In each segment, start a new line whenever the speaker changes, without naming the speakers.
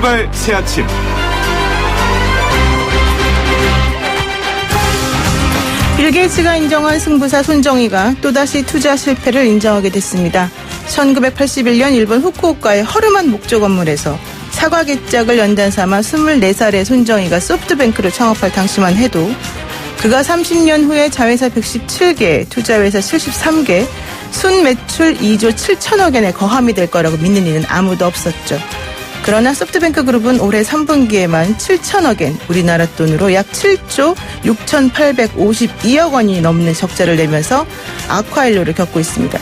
출발 새아침.
빌 게이츠가 인정한 승부사 손정희가 또다시 투자 실패를 인정하게 됐습니다. 1981년 일본 후쿠오카의 허름한 목조 건물에서 사과 개짝을 연단 삼아 24살의 손정희가 소프트뱅크를 창업할 당시만 해도 그가 30년 후에 자회사 117개, 투자회사 73개, 순매출 2조 7천억 엔의 거함이 될 거라고 믿는 이는 아무도 없었죠. 그러나 소프트뱅크 그룹은 올해 3분기에만 7천억 엔, 우리나라 돈으로 약 7조 6,852억 원이 넘는 적자를 내면서 악화일로를 겪고 있습니다.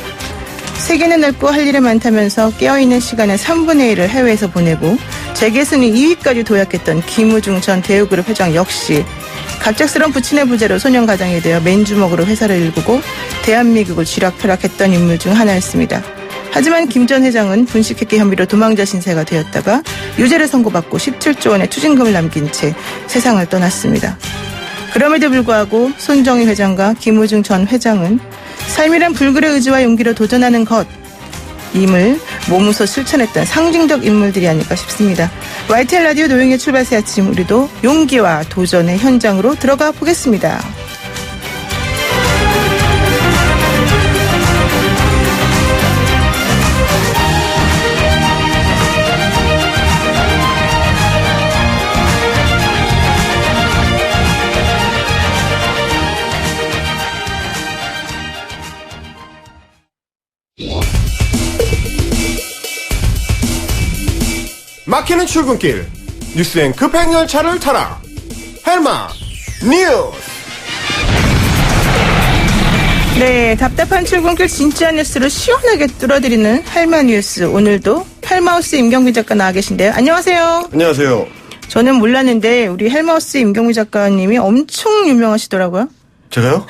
세계는 넓고 할 일이 많다면서 깨어있는 시간의 3분의 1을 해외에서 보내고 재계순위 2위까지 도약했던 김우중 전 대우그룹 회장 역시 갑작스런 부친의 부재로 소년가장이 되어 맨주먹으로 회사를 일구고 대한민국을 쥐락펴락했던 인물 중 하나였습니다. 하지만 김 전 회장은 분식회계 혐의로 도망자 신세가 되었다가 유죄를 선고받고 17조 원의 추징금을 남긴 채 세상을 떠났습니다. 그럼에도 불구하고 손정희 회장과 김우중 전 회장은 삶이란 불굴의 의지와 용기로 도전하는 것임을 몸으로 실천했던 상징적 인물들이 아닐까 싶습니다. YTN 라디오 노영의 출발 새 아침, 우리도 용기와 도전의 현장으로 들어가 보겠습니다.
막히는 출근길, 뉴스엔 급행 열차를 타라. 헬마 뉴스.
네, 답답한 출근길 진짜 뉴스를 시원하게 뚫어드리는 헬마 뉴스. 오늘도 헬마우스 임경미 작가 나와 계신데요. 안녕하세요.
안녕하세요.
저는 몰랐는데 우리 헬마우스 임경미 작가님이 엄청 유명하시더라고요.
제가요?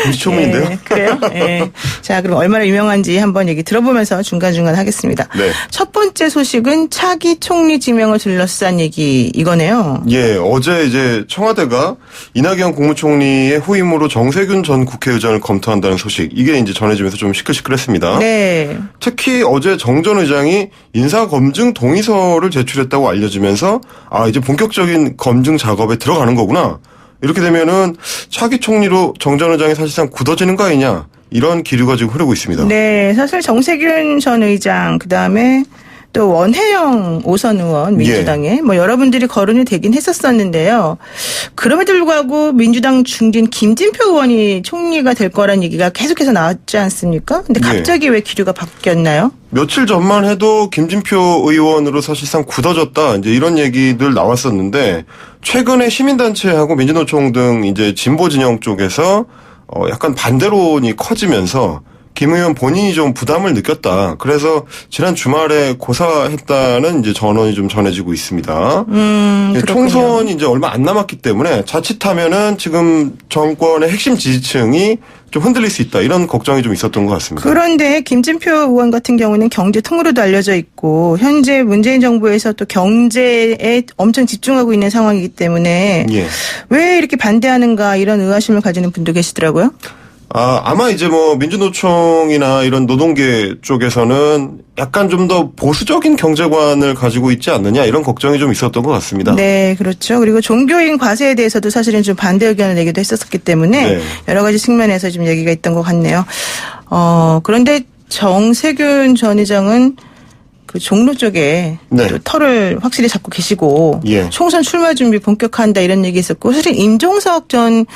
미초문인데요?
네, 그래요? 네. 자, 그럼 얼마나 유명한지 한번 얘기 들어보면서 중간중간 하겠습니다.
네.
첫 번째 소식은 차기 총리 지명을 둘러싼 얘기 이거네요.
예, 어제 이제 청와대가 이낙연 국무총리의 후임으로 정세균 전 국회의장을 검토한다는 소식, 이게 이제 전해지면서 좀 시끌시끌했습니다.
네.
특히 어제 정 전 의장이 인사검증 동의서를 제출했다고 알려지면서 이제 본격적인 검증 작업에 들어가는 거구나. 이렇게 되면은 차기 총리로 정 전 의장이 사실상 굳어지는 거 아니냐, 이런 기류가 지금 흐르고 있습니다.
네, 사실 정세균 전 의장, 그 다음에 또 원혜영 오선 의원 민주당에 뭐 여러분들이 거론이 되긴 했었었는데요. 그럼에도 불구하고 민주당 중진 김진표 의원이 총리가 될 거란 얘기가 계속해서 나왔지 않습니까? 근데 갑자기 왜 기류가 바뀌었나요?
며칠 전만 해도 김진표 의원으로 사실상 굳어졌다, 이제 이런 얘기들 나왔었는데, 최근에 시민단체하고 민주노총 등 이제 진보 진영 쪽에서 약간 반대론이 커지면서 김 의원 본인이 좀 부담을 느꼈다. 그래서 지난 주말에 고사했다는 이제 전언이 좀 전해지고 있습니다. 총선이 이제 얼마 안 남았기 때문에 자칫하면은 지금 정권의 핵심 지지층이 좀 흔들릴 수 있다, 이런 걱정이 좀 있었던 것 같습니다.
그런데 김진표 의원 같은 경우는 경제통으로도 알려져 있고 현재 문재인 정부에서 또 경제에 엄청 집중하고 있는 상황이기 때문에 왜 이렇게 반대하는가, 이런 의아심을 가지는 분도 계시더라고요.
아마 이제 뭐 민주노총이나 이런 노동계 쪽에서는 약간 좀 더 보수적인 경제관을 가지고 있지 않느냐, 이런 걱정이 좀 있었던 것 같습니다.
네, 그렇죠. 그리고 종교인 과세에 대해서도 사실은 좀 반대 의견을 내기도 했었기 때문에 여러 가지 측면에서 좀 얘기가 있던 것 같네요. 그런데 정세균 전 의장은 그 종로 쪽에 또 털을 확실히 잡고 계시고 총선 출마 준비 본격화한다, 이런 얘기 있었고, 사실 임종석 전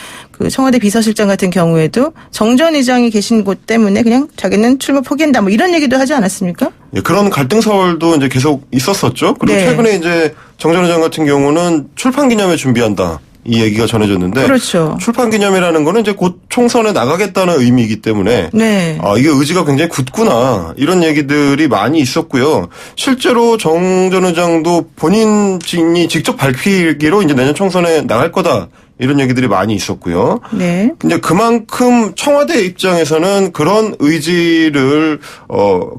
그 청와대 비서실장 같은 경우에도 정 전 의장이 계신 곳 때문에 그냥 자기는 출마 포기한다, 뭐 이런 얘기도 하지 않았습니까?
예, 그런 갈등설도 이제 계속 있었었죠. 그리고 최근에 이제 정 전 의장 같은 경우는 출판 기념회 준비한다, 이 얘기가 전해졌는데,
그렇죠.
출판 기념회라는 거는 이제 곧 총선에 나가겠다는 의미이기 때문에 이게 의지가 굉장히 굳구나, 이런 얘기들이 많이 있었고요. 실제로 정 전 의장도 본인이 직접 밝히기로 이제 내년 총선에 나갈 거다, 이런 얘기들이 많이 있었고요. 근데 그만큼 청와대 입장에서는 그런 의지를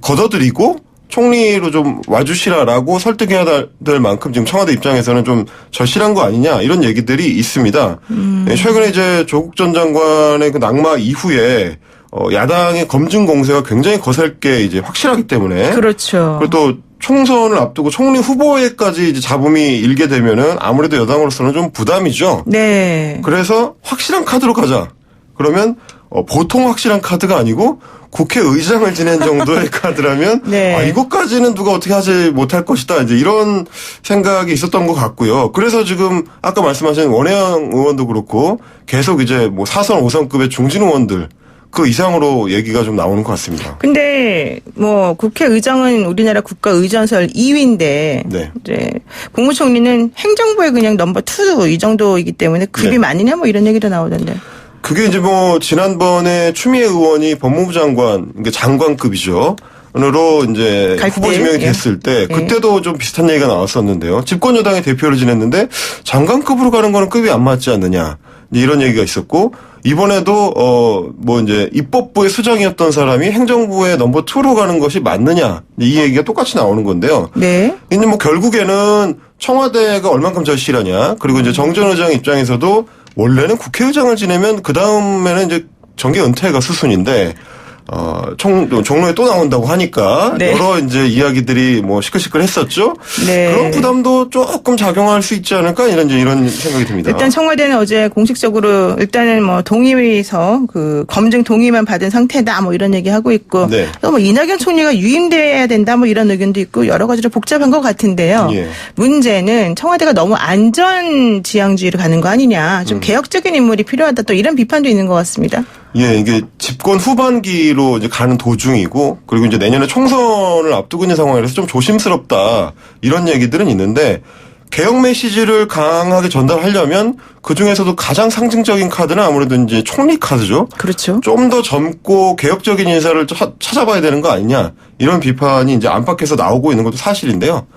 걷어들이고 총리로 좀 와주시라라고 설득해야 될 만큼 지금 청와대 입장에서는 좀 절실한 거 아니냐, 이런 얘기들이 있습니다. 최근에 이제 조국 전 장관의 그 낙마 이후에 야당의 검증 공세가 굉장히 거셀게 이제 확실하기 때문에.
그렇죠.
그리고 또 총선을 앞두고 총리 후보에까지 이제 잡음이 일게 되면은 아무래도 여당으로서는 좀 부담이죠.
네.
그래서 확실한 카드로 가자. 그러면 보통 확실한 카드가 아니고 국회의장을 지낸 정도의 카드라면
네.
이것까지는 누가 어떻게 하지 못할 것이다. 이제 이런 생각이 있었던 것 같고요. 그래서 지금 아까 말씀하신 원혜영 의원도 그렇고 계속 이제 뭐 4선, 5선급의 중진 의원들 그 이상으로 얘기가 좀 나오는 것 같습니다.
근데 뭐 국회의장은 우리나라 국가의전설 2위인데
네.
이제 국무총리는 행정부의 그냥 넘버 2 이 정도이기 때문에 급이
네.
많으냐 뭐 이런 얘기도 나오던데.
그게 이제 뭐 지난번에 추미애 의원이 법무부 장관, 그러니까 장관급이죠. 으로 이제 후보 지명이 됐을 때 그때도 좀 비슷한 얘기가 나왔었는데요. 집권 여당의 대표를 지냈는데 장관급으로 가는 거는 급이 안 맞지 않느냐. 이런 얘기가 있었고 이번에도 뭐 이제 입법부의 수장이었던 사람이 행정부의 넘버 2로 가는 것이 맞느냐. 이 얘기가 똑같이 나오는 건데요.
네.
근데 뭐 결국에는 청와대가 얼만큼 절실하냐. 그리고 이제 정 전 의장 입장에서도 원래는 국회의장을 지내면 그 다음에는 이제 정계 은퇴가 수순인데 종로에 또 나온다고 하니까
네.
여러 이제 이야기들이 뭐 시끌시끌했었죠.
네.
그런 부담도 조금 작용할 수 있지 않을까 이런 생각이 듭니다.
일단 청와대는 어제 공식적으로 일단은 뭐 동의서 그 검증 동의만 받은 상태다 뭐 이런 얘기 하고 있고
네.
또 뭐 이낙연 총리가 유임돼야 된다 뭐 이런 의견도 있고 여러 가지로 복잡한 것 같은데요.
예.
문제는 청와대가 너무 안전지향주의로 가는 거 아니냐, 좀 개혁적인 인물이 필요하다 또 이런 비판도 있는 것 같습니다.
예, 이게 집권 후반기로 이제 가는 도중이고, 그리고 이제 내년에 총선을 앞두고 있는 상황이라서 좀 조심스럽다. 이런 얘기들은 있는데, 개혁 메시지를 강하게 전달하려면 그 중에서도 가장 상징적인 카드는 아무래도 이제 총리 카드죠.
그렇죠.
좀 더 젊고 개혁적인 인사를 찾아봐야 되는 거 아니냐. 이런 비판이 이제 안팎에서 나오고 있는 것도 사실인데요.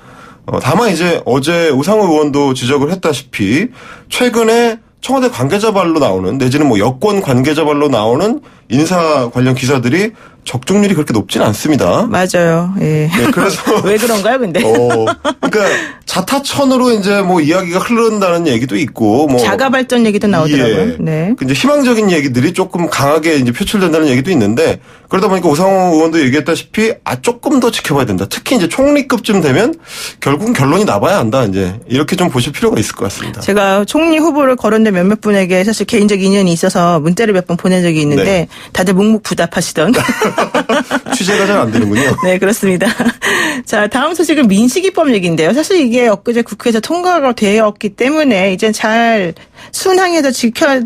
다만 이제 어제 우상호 의원도 지적을 했다시피 최근에 청와대 관계자 발로 나오는 내지는 뭐 여권 관계자 발로 나오는 인사 관련 기사들이 적중률이 그렇게 높진 않습니다.
맞아요. 예.
네, 그래서
왜 그런가요, 근데?
그러니까 자타천으로 이제 뭐 이야기가 흐른다는 얘기도 있고, 뭐
자가 발전 얘기도 나오더라고요.
예.
네.
이제 희망적인 얘기들이 조금 강하게 이제 표출된다는 얘기도 있는데 그러다 보니까 우상호 의원도 얘기했다시피 조금 더 지켜봐야 된다. 특히 이제 총리급쯤 되면 결국은 결론이 나봐야 한다. 이제 이렇게 좀 보실 필요가 있을 것 같습니다.
제가 총리 후보를 거론된 몇몇 분에게 사실 개인적 인연이 있어서 문자를 몇 번 보낸 적이 있는데
네.
다들 묵묵부답하시던.
취재가 잘 안 되는군요.
네, 그렇습니다. 자, 다음 소식은 민식이법 얘기인데요. 사실 이게 엊그제 국회에서 통과가 되었기 때문에 이제 잘 순항해서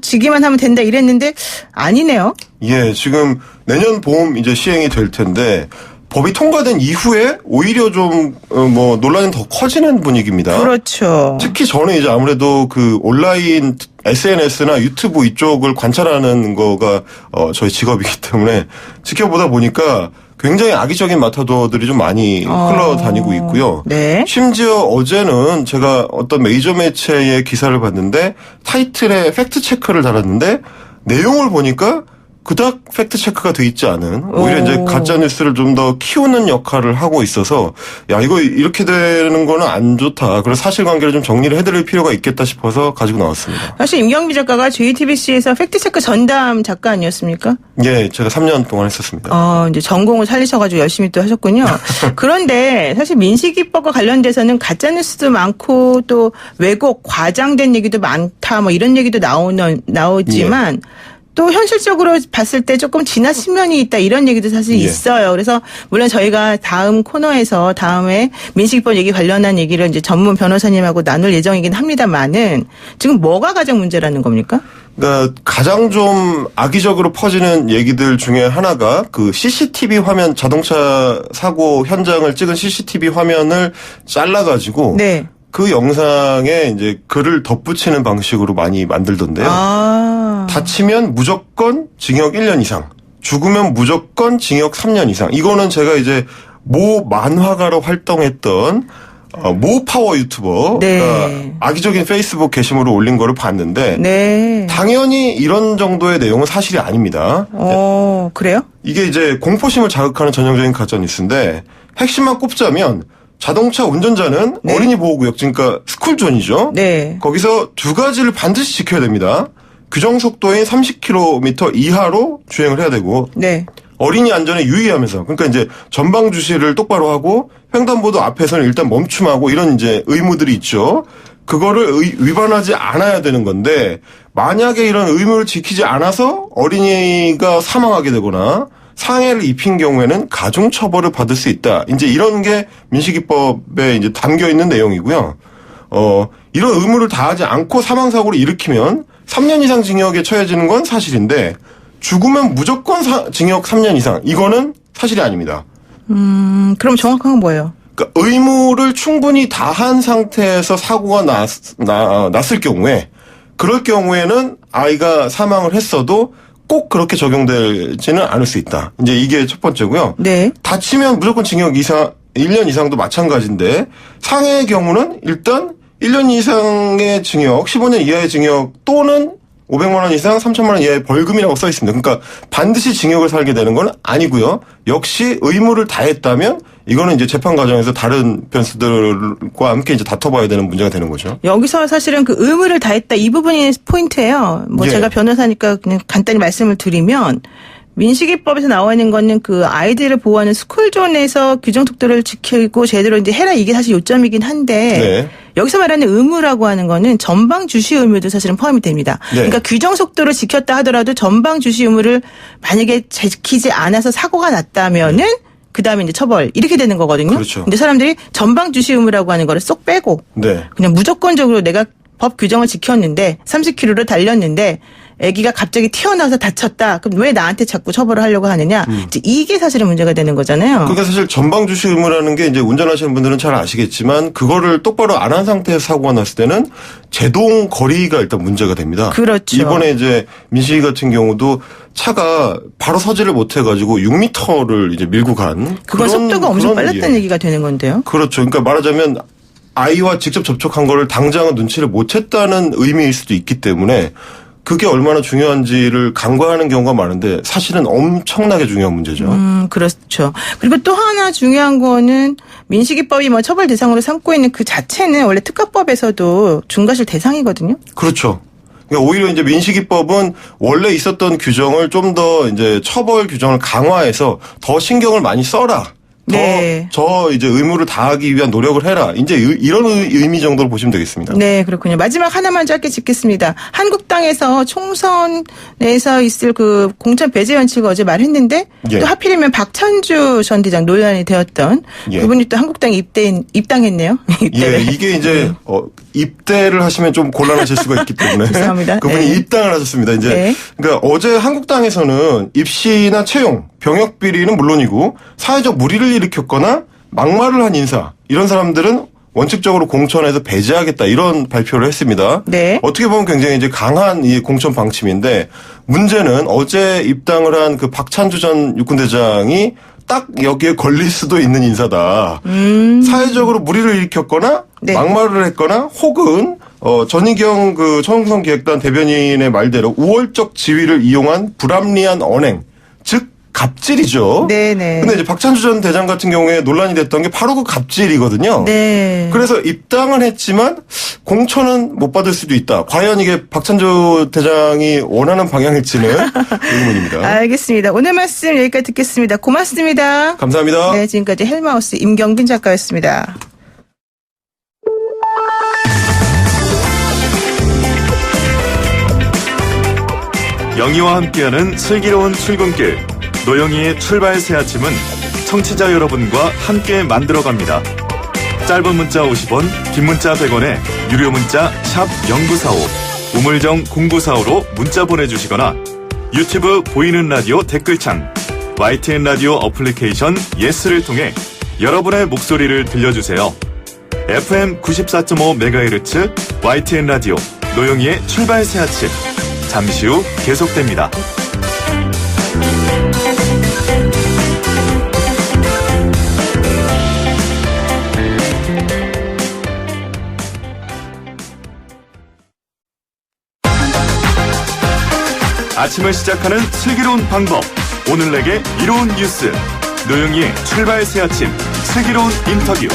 지키만 하면 된다 이랬는데 아니네요.
예, 지금 내년 봄 이제 시행이 될 텐데 법이 통과된 이후에 오히려 좀 뭐 논란이 더 커지는 분위기입니다.
그렇죠.
특히 저는 이제 아무래도 그 온라인 SNS나 유튜브 이쪽을 관찰하는 거가 저희 직업이기 때문에 지켜보다 보니까 굉장히 악의적인 마타도어들이 좀 많이 흘러다니고 있고요.
네.
심지어 어제는 제가 어떤 메이저 매체의 기사를 봤는데 타이틀에 팩트 체크를 달았는데 내용을 보니까 그닥 팩트 체크가 돼 있지 않은 오히려 이제 가짜 뉴스를 좀 더 키우는 역할을 하고 있어서 야 이거 이렇게 되는 거는 안 좋다. 그래서 사실관계를 좀 정리를 해드릴 필요가 있겠다 싶어서 가지고 나왔습니다.
사실 임경비 작가가 JTBC에서 팩트 체크 전담 작가 아니었습니까?
예, 제가 3년 동안 했었습니다.
이제 전공을 살리셔가지고 열심히 또 하셨군요. 그런데 사실 민식이법과 관련돼서는 가짜 뉴스도 많고 또 왜곡, 과장된 얘기도 많다. 뭐 이런 얘기도 나오지만. 예. 또 현실적으로 봤을 때 조금 지나친 면이 있다 이런 얘기도 사실 있어요. 그래서 물론 저희가 다음 코너에서 다음에 민식이법 얘기 관련한 얘기를 이제 전문 변호사님하고 나눌 예정이긴 합니다만은 지금 뭐가 가장 문제라는 겁니까?
그러니까 가장 좀 악의적으로 퍼지는 얘기들 중에 하나가 그 CCTV 화면 자동차 사고 현장을 찍은 CCTV 화면을 잘라가지고
네.
그 영상에 이제 글을 덧붙이는 방식으로 많이 만들던데요. 다치면 무조건 징역 1년 이상, 죽으면 무조건 징역 3년 이상. 이거는 제가 이제 모 만화가로 활동했던 모 파워 유튜버
네.
악의적인 페이스북 게시물을 올린 거를 봤는데
네.
당연히 이런 정도의 내용은 사실이 아닙니다.
그래요?
이게 이제 공포심을 자극하는 전형적인 가짜 뉴스인데 핵심만 꼽자면 자동차 운전자는 네. 어린이 보호구역, 그러니까 스쿨존이죠.
네.
거기서 두 가지를 반드시 지켜야 됩니다. 규정 속도인 30km 이하로 주행을 해야 되고,
네.
어린이 안전에 유의하면서 그러니까 이제 전방 주시를 똑바로 하고 횡단보도 앞에서는 일단 멈춤하고 이런 이제 의무들이 있죠. 그거를 위반하지 않아야 되는 건데 만약에 이런 의무를 지키지 않아서 어린이가 사망하게 되거나 상해를 입힌 경우에는 가중 처벌을 받을 수 있다. 이제 이런 게 민식이법에 이제 담겨 있는 내용이고요. 이런 의무를 다하지 않고 사망 사고를 일으키면 3년 이상 징역에 처해지는 건 사실인데 죽으면 무조건 징역 3년 이상. 이거는 사실이 아닙니다.
그럼 정확한 건 뭐예요?
그러니까 의무를 충분히 다한 상태에서 사고가 났을 경우에 그럴 경우에는 아이가 사망을 했어도 꼭 그렇게 적용되지는 않을 수 있다. 이제 이게 첫 번째고요.
네.
다치면 무조건 징역 1년 이상도 마찬가지인데 상해의 경우는 일단 1년 이상의 징역, 15년 이하의 징역 또는 500만 원 이상 3천만 원 이하의 벌금이라고 써 있습니다. 그러니까 반드시 징역을 살게 되는 건 아니고요. 역시 의무를 다했다면 이거는 이제 재판 과정에서 다른 변수들과 함께 이제 다퉈봐야 되는 문제가 되는 거죠.
여기서 사실은 그 의무를 다했다 이 부분이 포인트예요. 뭐
예.
제가 변호사니까 그냥 간단히 말씀을 드리면 민식이법에서 나와 있는 거는 그 아이들을 보호하는 스쿨존에서 규정 속도를 지키고 제대로 이제 해라 이게 사실 요점이긴 한데
네.
여기서 말하는 의무라고 하는 거는 전방 주시 의무도 사실은 포함이 됩니다.
네.
그러니까 규정 속도를 지켰다 하더라도 전방 주시 의무를 만약에 지키지 않아서 사고가 났다면은 그다음에 이제 처벌 이렇게 되는 거거든요.
그렇죠.
근데 사람들이 전방 주시 의무라고 하는 거를 쏙 빼고
네.
그냥 무조건적으로 내가 법 규정을 지켰는데 30km를 달렸는데 아기가 갑자기 튀어나와서 다쳤다. 그럼 왜 나한테 자꾸 처벌을 하려고 하느냐? 이제 이게 사실은 문제가 되는 거잖아요.
그러니까 사실 전방 주시 의무라는 게 이제 운전하시는 분들은 잘 아시겠지만 그거를 똑바로 안 한 상태에서 사고가 났을 때는 제동 거리가 일단 문제가 됩니다.
그렇죠.
이번에 이제 민식이 같은 경우도 차가 바로 서지를 못 해가지고 6m를 이제 밀고 간.
그건 속도가 엄청 빨랐다는 얘기가 되는 건데요.
그렇죠. 그러니까 말하자면 아이와 직접 접촉한 거를 당장은 눈치를 못 챘다는 의미일 수도 있기 때문에 그게 얼마나 중요한지를 간과하는 경우가 많은데 사실은 엄청나게 중요한 문제죠.
그렇죠. 그리고 또 하나 중요한 거는 민식이법이 뭐 처벌 대상으로 삼고 있는 그 자체는 원래 특가법에서도 중과실 대상이거든요.
그렇죠. 그러니까 오히려 이제 민식이법은 원래 있었던 규정을 좀 더 이제 처벌 규정을 강화해서 더 신경을 많이 써라.
네.
저 이제 의무를 다하기 위한 노력을 해라. 이제 이런 의미 정도로 보시면 되겠습니다.
네, 그렇군요. 마지막 하나만 짧게 짚겠습니다. 한국당에서 총선에서 있을 그 공천 배제 원칙을 어제 말했는데
예.
또 하필이면 박찬주 전 대장 논란이 되었던
예.
그분이 또 한국당에 입당했네요.
예, 이게 이제 입대를 하시면 좀 곤란하실 수가 있기 때문에
죄송합니다.
그분이
네.
입당을 하셨습니다. 이제
네.
그러니까 어제 한국당에서는 입시나 채용, 병역 비리는 물론이고 사회적 무리를 일으켰거나 막말을 한 인사 이런 사람들은 원칙적으로 공천에서 배제하겠다 이런 발표를 했습니다.
네.
어떻게 보면 굉장히 이제 강한 이 공천 방침인데 문제는 어제 입당을 한 그 박찬주 전 육군대장이 딱 여기에 걸릴 수도 있는 인사다. 사회적으로 무리를 일으켰거나
네.
막말을 했거나 혹은 전희경 그 총선 기획단 대변인의 말대로 우월적 지위를 이용한 불합리한 언행, 즉 갑질이죠.
네네.
근데 이제 박찬주 전 대장 같은 경우에 논란이 됐던 게 바로 그 갑질이거든요.
네.
그래서 입당은 했지만 공천은 못 받을 수도 있다. 과연 이게 박찬주 대장이 원하는 방향일지는 의문입니다.
알겠습니다. 오늘 말씀 여기까지 듣겠습니다. 고맙습니다.
감사합니다.
네, 지금까지 헬마우스 임경빈 작가였습니다.
영희와 함께하는 슬기로운 출근길 노영희의 출발 새 아침은 청취자 여러분과 함께 만들어갑니다. 짧은 문자 50원, 긴 문자 100원에 유료 문자 샵 0945, 우물정 0945로 문자 보내주시거나 유튜브 보이는 라디오 댓글창, YTN 라디오 어플리케이션 예스를 통해 여러분의 목소리를 들려주세요. FM 94.5MHz YTN 라디오 노영희의 출발 새 아침 잠시 후 계속됩니다. 아침을 시작하는 슬기로운 방법. 오늘 내게 이로운 뉴스. 노영희의 출발 새 아침 슬기로운 인터뷰.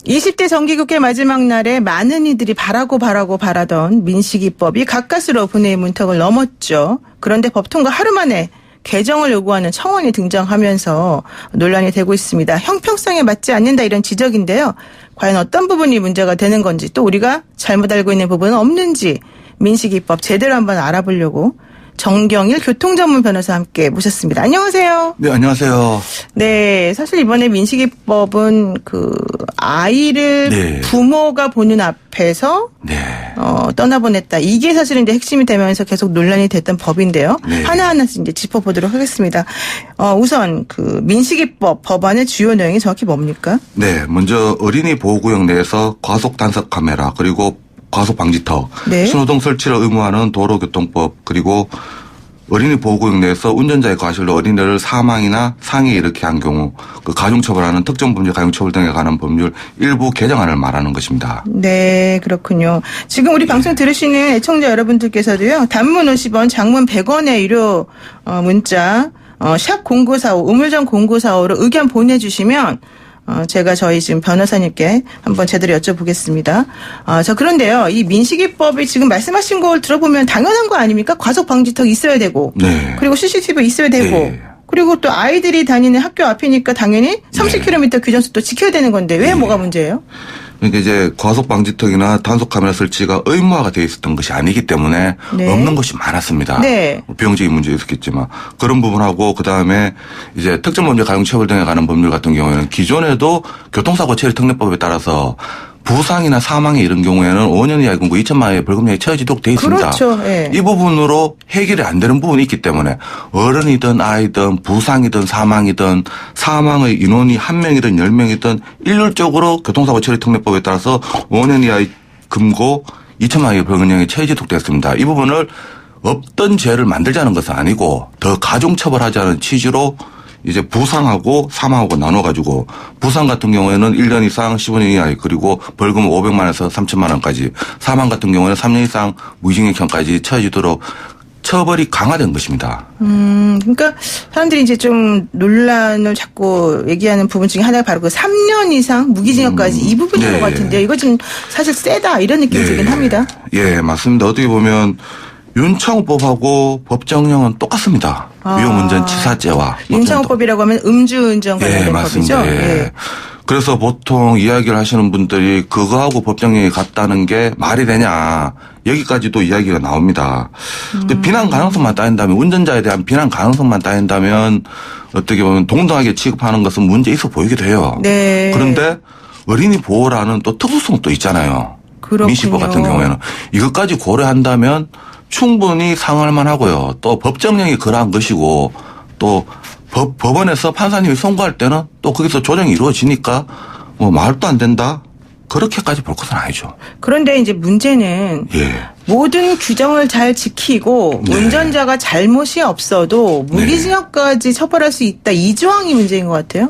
20대 정기국회 마지막 날에 많은 이들이 바라던 민식이법이 가까스로 본회의 문턱을 넘었죠. 그런데 법 통과 하루 만에 개정을 요구하는 청원이 등장하면서 논란이 되고 있습니다. 형평성에 맞지 않는다 이런 지적인데요. 과연 어떤 부분이 문제가 되는 건지 또 우리가 잘못 알고 있는 부분은 없는지 민식이법 제대로 한번 알아보려고 정경일 교통전문 변호사 함께 모셨습니다. 안녕하세요.
네, 안녕하세요.
네, 사실 이번에 민식이법은 아이를
네.
부모가 보는 앞에서
네.
떠나보냈다. 이게 사실은 이제 핵심이 되면서 계속 논란이 됐던 법인데요.
네.
하나하나씩 이제 짚어보도록 하겠습니다. 우선 민식이법 법안의 주요 내용이 정확히 뭡니까?
네, 먼저 어린이 보호구역 내에서 과속 단속 카메라 그리고 과속 방지턱,
네.
신호등 설치를 의무화하는 도로교통법 그리고 어린이 보호구역 내에서 운전자의 과실로 어린이를 사망이나 상해에 이르게 한 경우 가중처벌하는 특정 범죄 가중처벌 등에 관한 법률 일부 개정안을 말하는 것입니다.
네, 그렇군요. 지금 우리 방송 들으시는 애청자 여러분들께서도요. 단문 50원, 장문 100원의 유료 문자 샵 0945 우물정 0945로 의견 보내주시면 제가 저희 지금 변호사님께 한번 제대로 여쭤보겠습니다. 그런데요, 이 민식이법이 지금 말씀하신 걸 들어보면 당연한 거 아닙니까? 과속 방지턱 있어야 되고,
네.
그리고 CCTV 있어야 되고,
네.
그리고 또 아이들이 다니는 학교 앞이니까 당연히 30km 규정속도 지켜야 되는 건데 왜 뭐가 문제예요?
그러니까 이제 과속 방지턱이나 단속 카메라 설치가 의무화가 되어 있었던 것이 아니기 때문에
네.
없는 것이 많았습니다.
네.
비용적인 문제 있었겠지만 그런 부분하고 그다음에 이제 특정 범죄 가중처벌 등에 관한 법률 같은 경우에는 기존에도 교통사고 처리 특례법에 따라서 부상이나 사망에 이른 경우에는 5년 이하의 금고 2천만 원의 벌금형이 처해지도록 되어 있습니다.
그렇죠. 네.
이 부분으로 해결이 안 되는 부분이 있기 때문에 어른이든 아이든 부상이든 사망의 인원이 1명이든 10명이든 일률적으로 교통사고 처리 특례법에 따라서 5년 이하의 금고 2천만 원의 벌금형이 처해지도록 되었습니다. 이 부분을 없던 죄를 만들자는 것은 아니고 더 가중처벌하자는 취지로 이제 부상하고 사망하고 나눠가지고 부상 같은 경우에는 1년 이상 15년 이하 그리고 벌금 500만 원에서 3천만 원까지 사망 같은 경우에는 3년 이상 무기징역형까지 처해지도록 처벌이 강화된 것입니다.
그러니까 사람들이 이제 좀 논란을 자꾸 얘기하는 부분 중에 하나가 바로 3년 이상 무기징역까지 이 부분인
네.
것 같은데 이거 좀 사실 세다 이런 느낌이 들긴 합니다.
예, 맞습니다. 어떻게 보면 윤창호법하고 법정형은 똑같습니다. 위험운전 치사죄와.
윤창호법이라고 하면 음주운전 관련된
맞습니다.
법이죠.
예. 그래서 보통 이야기를 하시는 분들이 그거하고 법정형이 같다는 게 말이 되냐. 여기까지도 이야기가 나옵니다. 그 비난 가능성만 따진다면 운전자에 대한 비난 가능성만 따진다면 어떻게 보면 동등하게 취급하는 것은 문제 있어 보이기도 해요.
네.
그런데 어린이 보호라는 또 특수성도 있잖아요.
그렇군요.
민식법 같은 경우에는 이것까지 고려한다면 충분히 상할 만하고요. 또 법정형이 그러한 것이고 또 법원에서 판사님이 선고할 때는 또 거기서 조정이 이루어지니까 뭐 말도 안 된다. 그렇게까지 볼 것은 아니죠.
그런데 이제 문제는 모든 규정을 잘 지키고 운전자가 잘못이 없어도 무기징역까지 처벌할 수 있다. 이 조항이 문제인 것 같아요.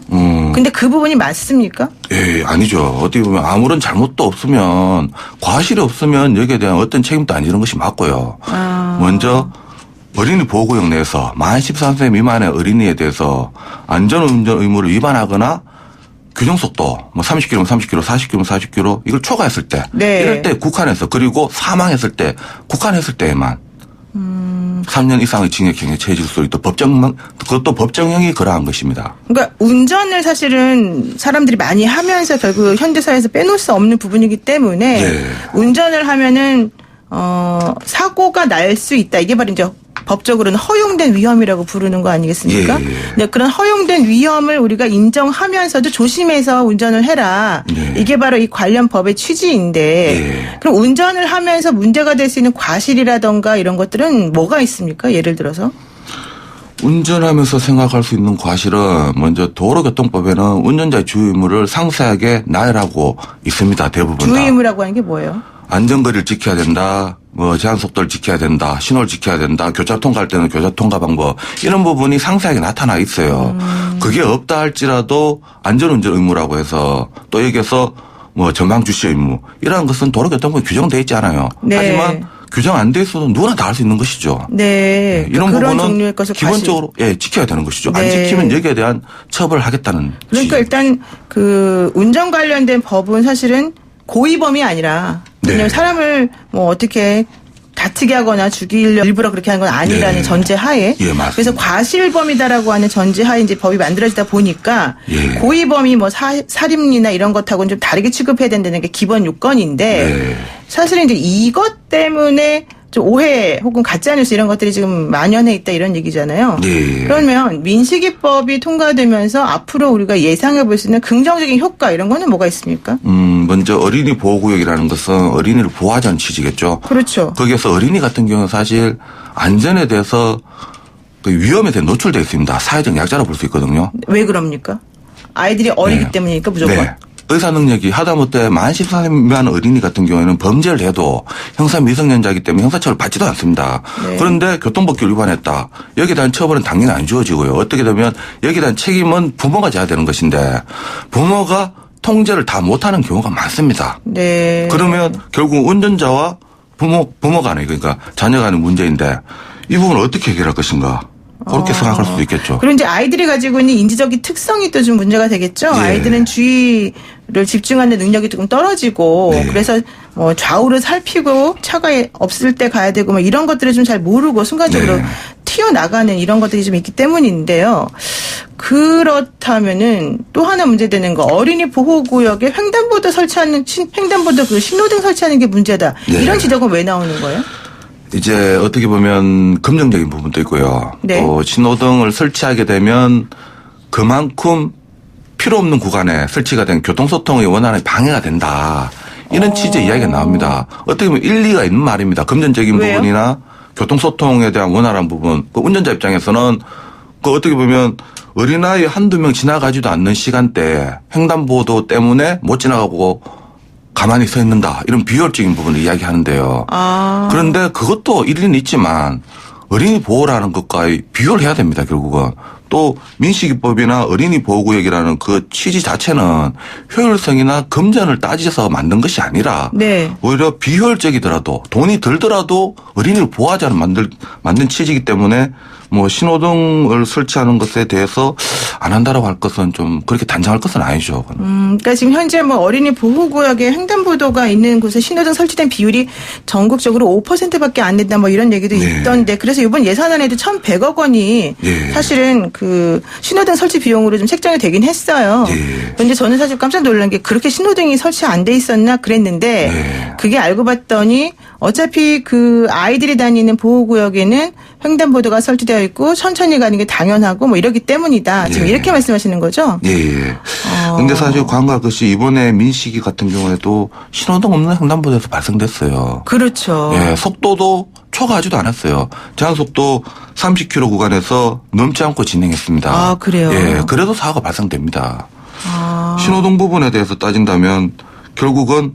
근데 그 부분이 맞습니까?
예, 아니죠. 어떻게 보면 아무런 잘못도 없으면 과실이 없으면 여기에 대한 어떤 책임도 안 지는 것이 맞고요. 먼저 어린이 보호구역 내에서 만 13세 미만의 어린이에 대해서 안전운전 의무를 위반하거나 규정속도 뭐 30km, 30km, 40km, 40km 이걸 초과했을 때 이럴 때 국한해서 그리고 사망했을 때 국한했을 때에만 3년 이상의 징역형에 처해질 수 있도록 그것도 법정형이 그러한 것입니다.
그러니까 운전을 사실은 사람들이 많이 하면서 결국 현대사회에서 빼놓을 수 없는 부분이기 때문에 운전을 하면은 사고가 날 수 있다. 이게 바로 이제 법적으로는 허용된 위험이라고 부르는 거 아니겠습니까? 네, 그런 허용된 위험을 우리가 인정하면서도 조심해서 운전을 해라. 이게 바로 이 관련 법의 취지인데 그럼 운전을 하면서 문제가 될 수 있는 과실이라던가 이런 것들은 뭐가 있습니까? 예를 들어서?
운전하면서 생각할 수 있는 과실은 먼저 도로교통법에는 운전자의 주의 의무를 상세하게 나열하고 있습니다. 대부분 다.
주의 의무라고 하는 게 뭐예요?
안전거리를 지켜야 된다. 뭐 제한 속도를 지켜야 된다. 신호를 지켜야 된다. 교차 통과할 때는 교차 통과 방법 이런 부분이 상세하게 나타나 있어요. 그게 없다 할지라도 안전운전 의무라고 해서 또 여기에서 뭐 전방 주시 의무 이러한 것은 도로교통법에 규정되어 있지 않아요. 하지만 규정 안 돼 있어도 누구나 다 할 수 있는 것이죠.
그런
이런 부분은
종류의 것을
기본적으로 지켜야 되는 것이죠. 안 지키면 여기에 대한 처벌을 하겠다는.
그러니까 일단 그 운전 관련된 법은 사실은 고의범이 아니라 왜냐하면 사람을 뭐 어떻게 다투게 하거나 죽이려 일부러 그렇게 하는 건 아니라는
예.
전제하에.
예, 맞습니다.
그래서 과실범이다라고 하는 전제하에 이제 법이 만들어지다 보니까
예.
고의범이 뭐 살인이나 이런 것하고는 좀 다르게 취급해야 된다는 게 기본 요건인데
예.
사실은 이제 이것 때문에 좀 오해 혹은 가짜뉴스 이런 것들이 지금 만연해 있다 이런 얘기잖아요.
예.
그러면 민식이법이 통과되면서 앞으로 우리가 예상해 볼 수 있는 긍정적인 효과 이런 거는 뭐가 있습니까?
먼저 어린이 보호구역이라는 것은 어린이를 보호하자는 취지겠죠.
그렇죠.
거기에서 어린이 같은 경우는 사실 안전에 대해서 그 위험에 대해 노출되어 있습니다. 사회적 약자로 볼 수 있거든요.
왜 그럽니까? 아이들이 어리기
네.
때문이니까 무조건.
네. 의사 능력이 하다못해 만 14세 미만 어린이 같은 경우에는 범죄를 해도 형사 미성년자이기 때문에 형사처벌 받지도 않습니다.
네.
그런데 교통법규를 위반했다. 여기에 대한 처벌은 당연히 안 주어지고요. 어떻게 되면 여기에 대한 책임은 부모가 져야 되는 것인데 부모가 통제를 다 못하는 경우가 많습니다.
네.
그러면 결국 운전자와 부모 간에 그러니까 자녀 간의 문제인데 이 부분을 어떻게 해결할 것인가. 그렇게 생각할 수도 있겠죠.
그리고 이제 아이들이 가지고 있는 인지적인 특성이 또 좀 문제가 되겠죠.
예.
아이들은 주의를 집중하는 능력이 조금 떨어지고
네.
그래서 뭐 좌우를 살피고 차가 없을 때 가야 되고 뭐 이런 것들을 좀 잘 모르고 순간적으로
네.
튀어나가는 이런 것들이 좀 있기 때문인데요. 그렇다면은 또 하나 문제되는 거 어린이 보호구역에 횡단보도 설치하는 횡단보도 그 신호등 설치하는 게 문제다.
네.
이런 지적은 왜 나오는 거예요?
이제 어떻게 보면 긍정적인 부분도 있고요.
네.
또 신호등을 설치하게 되면 그만큼 필요 없는 구간에 설치가 된 교통소통의 원활한 방해가 된다. 이런 취지의 이야기가 나옵니다. 어떻게 보면 일리가 있는 말입니다. 금전적인
왜요?
부분이나 교통소통에 대한 원활한 부분. 그 운전자 입장에서는 그 어떻게 보면 어린아이 한두 명 지나가지도 않는 시간대에 횡단보도 때문에 못 지나가고 가만히 서 있는다. 이런 비효율적인 부분을 이야기하는데요. 그런데 그것도 일리는 있지만 어린이 보호라는 것과 비교를 해야 됩니다. 결국은. 또 민식이법이나 어린이 보호구역이라는 그 취지 자체는 효율성이나 금전을 따져서 만든 것이 아니라
네.
오히려 비효율적이더라도 돈이 들더라도 어린이를 보호하자는 만든 취지이기 때문에 뭐 신호등을 설치하는 것에 대해서 안 한다라고 할 것은 좀 그렇게 단정할 것은 아니죠.
그러니까 지금 현재 뭐 어린이 보호구역에 횡단보도가 있는 곳에 신호등 설치된 비율이 전국적으로 5%밖에 안 된다 뭐 이런 얘기도
네.
있던데 그래서 이번 예산안에도 1,100억 원이
네.
사실은 그 신호등 설치 비용으로 좀 책정이 되긴 했어요.
네.
그런데 저는 사실 깜짝 놀란 게 그렇게 신호등이 설치 안 돼 있었나 그랬는데
네.
그게 알고 봤더니 어차피 그 아이들이 다니는 보호구역에는 횡단보도가 설치되어 있고 천천히 가는 게 당연하고 뭐 이러기 때문이다. 지금
예.
이렇게 말씀하시는 거죠?
예. 근데 사실 관광 것이 이번에 민식이 같은 경우에도 신호등 없는 횡단보도에서 발생됐어요.
그렇죠.
예. 속도도 초과하지도 않았어요. 제한속도 30km 구간에서 넘지 않고 진행했습니다.
아, 그래요?
예. 그래도 사고가 발생됩니다. 신호등 부분에 대해서 따진다면 결국은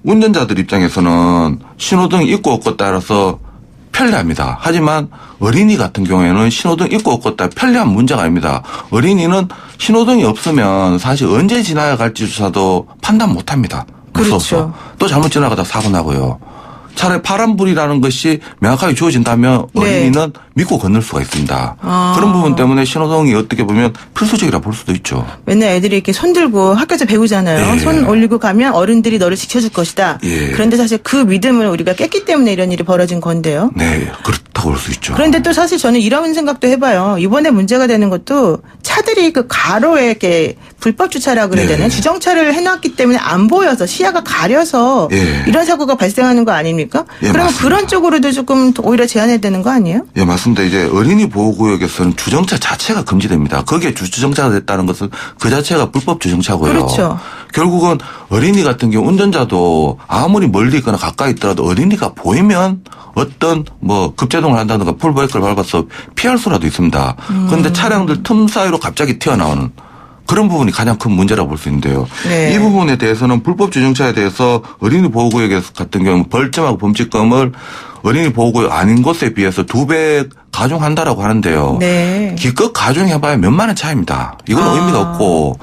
운전자들 입장에서는 신호등 있고 없고 따라서 편리합니다. 하지만 어린이 같은 경우에는 신호등 있고 없고 따라 편리한 문제가 아닙니다. 어린이는 신호등이 없으면 사실 언제 지나야 갈지조차도 판단 못합니다. 무서워서.
그렇죠.
또 잘못 지나가다 사고 나고요. 차라리 파란불이라는 것이 명확하게 주어진다면
네.
어린이는 믿고 건널 수가 있습니다. 그런 부분 때문에 신호등이 어떻게 보면 필수적이라 볼 수도 있죠.
맨날 애들이 이렇게 손 들고 학교에서 배우잖아요.
예.
손 올리고 가면 어른들이 너를 지켜줄 것이다.
예.
그런데 사실 그 믿음을 우리가 깼기 때문에 이런 일이 벌어진 건데요.
네, 그렇다고 볼 수 있죠.
그런데 또 사실 저는 이런 생각도 해봐요. 이번에 문제가 되는 것도 차들이 그 가로에 이렇게 불법 주차라고 그래야
네.
되나? 주정차를 해놨기 때문에 안 보여서 시야가 가려서
예.
이런 사고가 발생하는 거 아닙니까?
예,
그러면
맞습니다.
그런 쪽으로도 조금 오히려 제한해야 되는 거 아니에요?
예, 맞습니다. 이제 어린이 보호구역에서는 주정차 자체가 금지됩니다. 거기에 주정차가 됐다는 것은 그 자체가 불법 주정차고요.
그렇죠.
결국은 어린이 같은 경우 운전자도 아무리 멀리 있거나 가까이 있더라도 어린이가 보이면 어떤 뭐 급제동을 한다든가 풀브레이크를 밟아서 피할 수라도 있습니다. 그런데 차량들 틈 사이로 갑자기 튀어나오는 그런 부분이 가장 큰 문제라고 볼 수 있는데요.
네.
이 부분에 대해서는 불법 주정차에 대해서 어린이 보호구역 같은 경우 벌점하고 범칙금을 어린이 보호구역 아닌 곳에 비해서 2배 가중한다라고 하는데요.
네.
기껏 가중해봐야 몇만 원 차이입니다. 이건 의미가 없고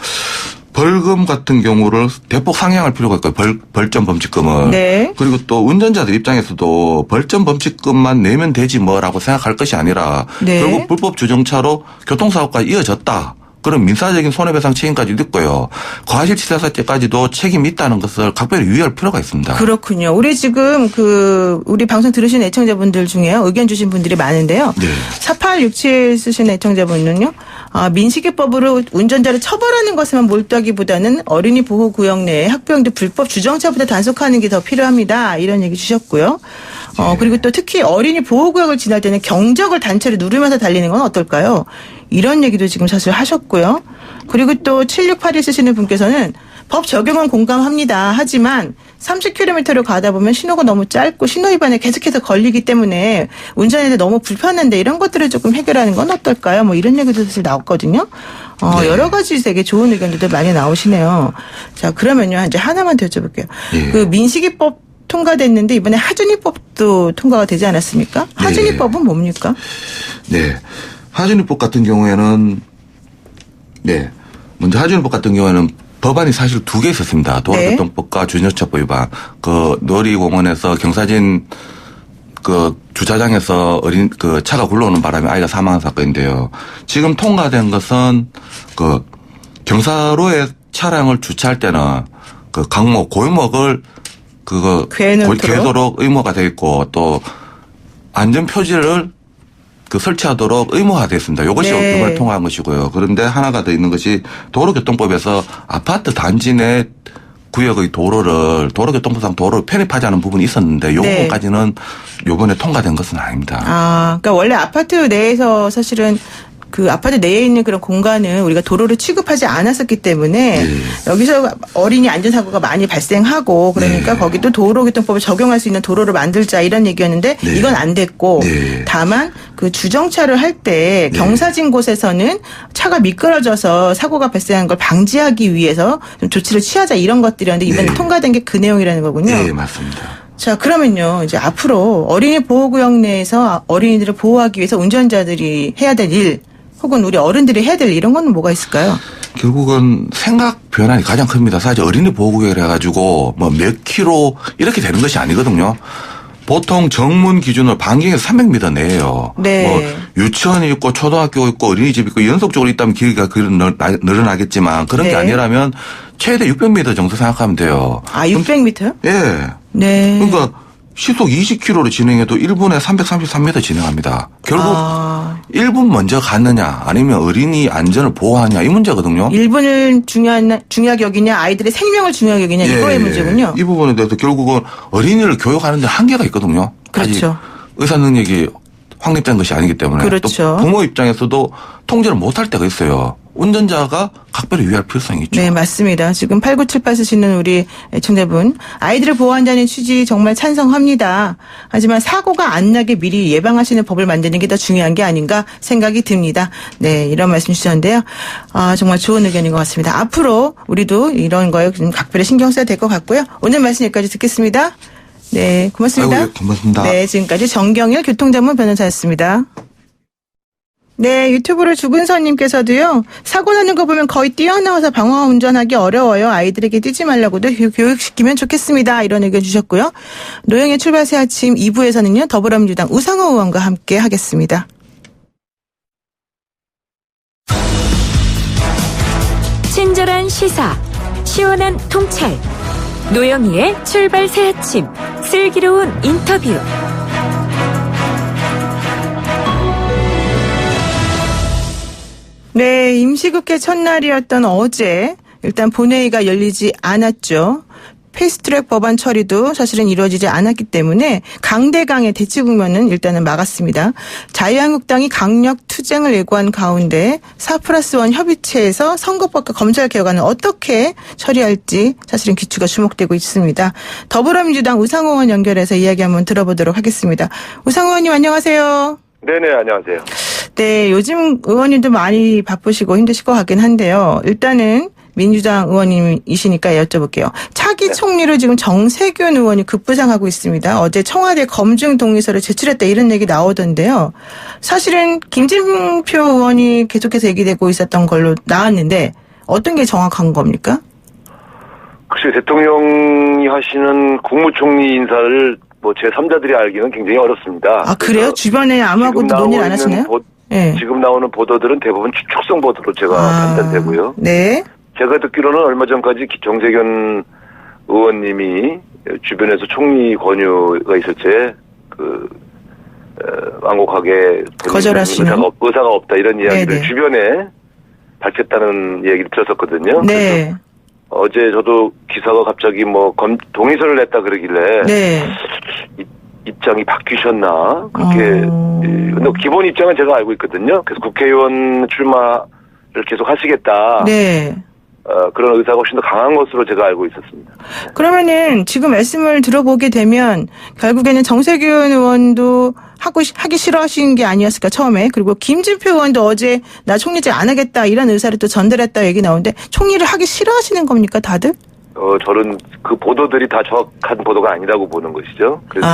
벌금 같은 경우를 대폭 상향할 필요가 있고요. 벌점 범칙금을.
네.
그리고 또 운전자들 입장에서도 벌점 범칙금만 내면 되지 뭐라고 생각할 것이 아니라
네.
결국 불법 주정차로 교통사고가 이어졌다. 그런 민사적인 손해배상 책임까지도 있고요. 과실치사사죄까지도 책임이 있다는 것을 각별히 유의할 필요가 있습니다.
그렇군요. 우리 지금 우리 방송 들으신 애청자분들 중에 의견 주신 분들이 많은데요.
네.
4867 쓰신 애청자분은요. 민식이법으로 운전자를 처벌하는 것에만 몰두하기보다는 어린이 보호구역 내에 학부형들 불법 주정차보다 단속하는 게 더 필요합니다. 이런 얘기 주셨고요. 그리고 또 특히 어린이 보호구역을 지날 때는 경적을 단체로 누르면서 달리는 건 어떨까요? 이런 얘기도 지금 사실 하셨고요. 그리고 또 7681 쓰시는 분께서는 법 적용은 공감합니다. 하지만 30km로 가다 보면 신호가 너무 짧고 신호 위반에 계속해서 걸리기 때문에 운전하는데 너무 불편한데 이런 것들을 조금 해결하는 건 어떨까요? 뭐 이런 얘기도 사실 나왔거든요.
네.
여러 가지 되게 좋은 의견들도 많이 나오시네요. 자, 그러면요. 이제 하나만 더 여쭤볼게요.
네.
그 민식이법 통과됐는데 이번에 하준이법도 통과가 되지 않았습니까? 하준이법은 뭡니까?
네. 하준이법 같은 경우에는 먼저 하준이법 같은 경우에는 법안이 사실 두 개 있었습니다. 도로교통법과 주정차법 위반. 놀이공원에서 경사진 주차장에서 차가 굴러오는 바람에 아이가 사망한 사건인데요. 지금 통과된 것은 경사로에 차량을 주차할 때는 강목, 고유목을 괴도록 의무가 되어 있고 또 안전표지를 설치하도록 의무화되어 있습니다. 이것이 이번에 통과한 것이고요. 그런데 하나가 더 있는 것이 도로교통법에서 아파트 단지 내 구역의 도로교통법상 도로를 편입하지 않은 부분이 있었는데 이 부분까지는 이번에 통과된 것은 아닙니다.
그러니까 원래 아파트 내에서 사실은 그 아파트 내에 있는 그런 공간은 우리가 도로를 취급하지 않았었기 때문에 여기서 어린이 안전사고가 많이 발생하고 그러니까 거기도 도로교통법을 적용할 수 있는 도로를 만들자 이런 얘기였는데 이건 안 됐고 다만 그 주정차를 할 때 경사진 곳에서는 차가 미끄러져서 사고가 발생한 걸 방지하기 위해서 좀 조치를 취하자 이런 것들이었는데 이번에 통과된 게 그 내용이라는 거군요.
네, 맞습니다.
자, 그러면요. 이제 앞으로 어린이 보호구역 내에서 어린이들을 보호하기 위해서 운전자들이 해야 될 일 혹은 우리 어른들이 해야 될 이런 건 뭐가 있을까요?
결국은 생각 변환이 가장 큽니다. 사실 어린이 보호구역을 해가지고 몇 킬로 이렇게 되는 것이 아니거든요. 보통 정문 기준으로 반경에서 300m 내에요.
네.
유치원이 있고 초등학교 있고 어린이집 있고 연속적으로 있다면 길이가 늘어나겠지만 그런 게 아니라면 최대 600m 정도 생각하면 돼요.
600m요?
예.
네.
그러니까 시속 20km로 진행해도 1분에 333m 진행합니다. 결국 1분 먼저 갔느냐 아니면 어린이 안전을 보호하냐 이 문제거든요. 1분을
중요하게 여기냐 아이들의 생명을 중요하게 여기냐 이거의 문제군요.
이 부분에 대해서 결국은 어린이를 교육하는 데 한계가 있거든요.
그렇죠.
의사 능력이 확립된 것이 아니기 때문에
그렇죠.
또 부모 입장에서도 통제를 못할 때가 있어요. 운전자가 각별히 유의할 필요성이 있죠.
네, 맞습니다. 지금 8978 쓰시는 우리 애청자분 아이들을 보호한다는 취지 정말 찬성합니다. 하지만 사고가 안 나게 미리 예방하시는 법을 만드는 게 더 중요한 게 아닌가 생각이 듭니다. 네, 이런 말씀 주셨는데요. 정말 좋은 의견인 것 같습니다. 앞으로 우리도 이런 거에 좀 각별히 신경 써야 될 것 같고요. 오늘 말씀 여기까지 듣겠습니다. 네, 고맙습니다.
아이고, 고맙습니다.
네, 지금까지 정경일 교통전문 변호사였습니다. 네, 유튜브로 주근선님께서도요, 사고 나는 거 보면 거의 뛰어나와서 방황 운전하기 어려워요. 아이들에게 뛰지 말라고도 교육시키면 좋겠습니다. 이런 의견 주셨고요. 노영의 출발새 아침 2부에서는요, 더불어민주당 우상호 의원과 함께 하겠습니다.
친절한 시사, 시원한 통찰, 노영희의 출발새 아침, 슬기로운 인터뷰.
네, 임시국회 첫날이었던 어제 일단 본회의가 열리지 않았죠. 패스트트랙 법안 처리도 사실은 이루어지지 않았기 때문에 강대강의 대치 국면은 일단은 막았습니다. 자유한국당이 강력 투쟁을 예고한 가운데 4+1 협의체에서 선거법과 검찰 개혁안을 어떻게 처리할지 사실은 귀추가 주목되고 있습니다. 더불어민주당 우상호 의원 연결해서 이야기 한번 들어보도록 하겠습니다. 우상호 의원님 안녕하세요.
네네, 안녕하세요.
네, 요즘 의원님도 많이 바쁘시고 힘드실 것 같긴 한데요. 일단은 민주당 의원님이시니까 여쭤볼게요. 차기 총리로 지금 정세균 의원이 급부상하고 있습니다. 어제 청와대 검증 동의서를 제출했다 이런 얘기 나오던데요. 사실은 김진표 의원이 계속해서 얘기되고 있었던 걸로 나왔는데 어떤 게 정확한 겁니까?
글쎄 대통령이 하시는 국무총리 인사를 제3자들이 알기는 굉장히 어렵습니다.
그래요? 주변에 아무하고도 논의를 안 하시나요? 네.
지금 나오는 보도들은 대부분 추측성 보도로 제가 판단되고요.
네.
제가 듣기로는 얼마 전까지 정세균 의원님이 주변에서 총리 권유가 있을 때 완곡하게
거절하시는
의사가 없다 이런 이야기를
네네.
주변에 밝혔다는 얘기를 들었었거든요.
네.
그래서 어제 저도 기사가 갑자기 동의서를 냈다 그러길래
네.
입장이 바뀌셨나 그렇게 근데 기본 입장은 제가 알고 있거든요. 그래서 국회의원 출마를 계속 하시겠다.
네.
그런 의사가 훨씬 더 강한 것으로 제가 알고 있었습니다.
그러면은 지금 말씀을 들어보게 되면 결국에는 정세균 의원도 하기 싫어하시는 게 아니었을까 처음에. 그리고 김진표 의원도 어제 나 총리직 안 하겠다 이런 의사를 또 전달했다 얘기 나오는데 총리를 하기 싫어하시는 겁니까 다들?
저는 그 보도들이 다 정확한 보도가 아니라고 보는 것이죠. 그래서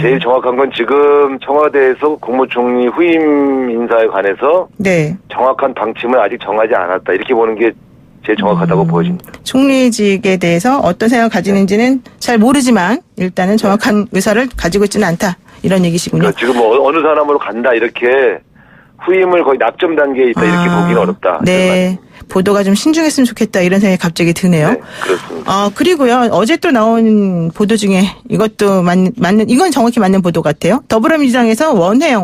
제일 정확한 건 지금 청와대에서 국무총리 후임 인사에 관해서
네.
정확한 방침을 아직 정하지 않았다 이렇게 보는 게 제일 정확하다고 보여집니다.
총리직에 대해서 어떤 생각을 가지는지는 잘 모르지만 일단은 정확한 의사를 가지고 있지는 않다. 이런 얘기시군요.
그러니까 지금 어느 사람으로 간다 이렇게 후임을 거의 낙점 단계에 있다 이렇게 보기는 어렵다.
네. 보도가 좀 신중했으면 좋겠다 이런 생각이 갑자기 드네요.
네, 그렇습니다.
그리고요. 어제 또 나온 보도 중에 이것도 맞는 이건 정확히 맞는 보도 같아요. 더불어민주당에서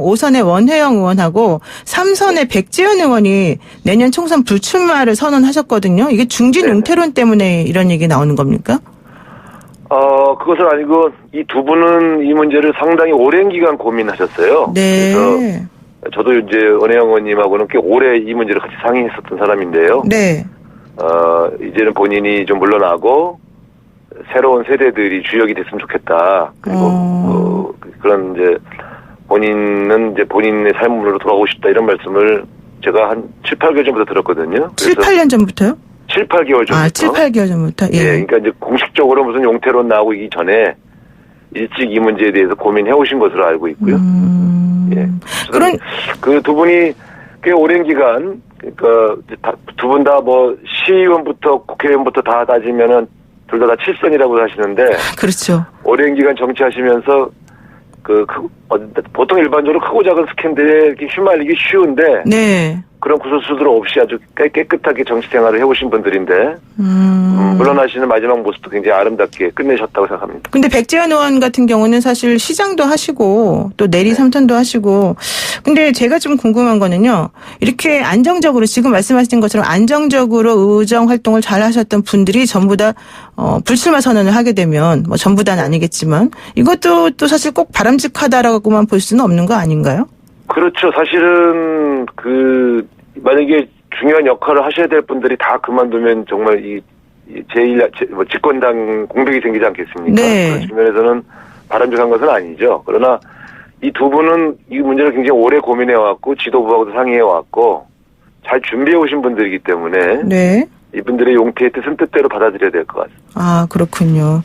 오선의 원혜영 의원하고 3선의 백지연 의원이 내년 총선 불출마를 선언하셨거든요. 이게 중진 웅태론 때문에 이런 얘기 나오는 겁니까?
그것은 아니고 이 두 분은 이 문제를 상당히 오랜 기간 고민하셨어요.
네.
그래서 저도 이제 원혜영 의원님하고는 꽤 오래 이 문제를 같이 상의했었던 사람인데요.
네.
이제는 본인이 좀 물러나고 새로운 세대들이 주역이 됐으면 좋겠다. 그리고 그런 이제 본인은 이제 본인의 삶으로 돌아오고 싶다 이런 말씀을 제가 한 7, 8개월 전부터 들었거든요.
7, 8년 전부터요?
7, 8개월 전부터.
7, 8개월 전부터. 예.
그러니까 이제 공식적으로 무슨 용태론 나오기 전에 일찍 이 문제에 대해서 고민해 오신 것으로 알고 있고요. 예. 그런 그 두 분이 꽤 오랜 기간 그러니까 두 분 다 시의원부터 국회의원부터 다 따지면은 둘 다 7선이라고 하시는데
그렇죠.
오랜 기간 정치하시면서 보통 일반적으로 크고 작은 스캔들에 이렇게 휘말리기 쉬운데
네.
그런 구설수들 없이 아주 깨끗하게 정치 생활을 해오신 분들인데 물러나시는 마지막 모습도 굉장히 아름답게 끝내셨다고 생각합니다.
근데 백지연 의원 같은 경우는 사실 시장도 하시고 또 내리 3턴도 하시고 근데 제가 좀 궁금한 거는요. 이렇게 안정적으로 지금 말씀하신 것처럼 안정적으로 의정 활동을 잘 하셨던 분들이 전부 다 불출마 선언을 하게 되면 전부 다는 아니겠지만 이것도 또 사실 꼭 바람직하다라고만 볼 수는 없는 거 아닌가요?
그렇죠. 사실은 만약에 중요한 역할을 하셔야 될 분들이 다 그만두면 정말 집권당 공백이 생기지 않겠습니까?
네.
그런 측면에서는 바람직한 것은 아니죠. 그러나 이 두 분은 이 문제를 굉장히 오래 고민해왔고 지도부하고도 상의해왔고 잘 준비해 오신 분들이기 때문에
네.
이분들의 용태의 뜻은 뜻대로 받아들여야 될 것 같습니다.
그렇군요.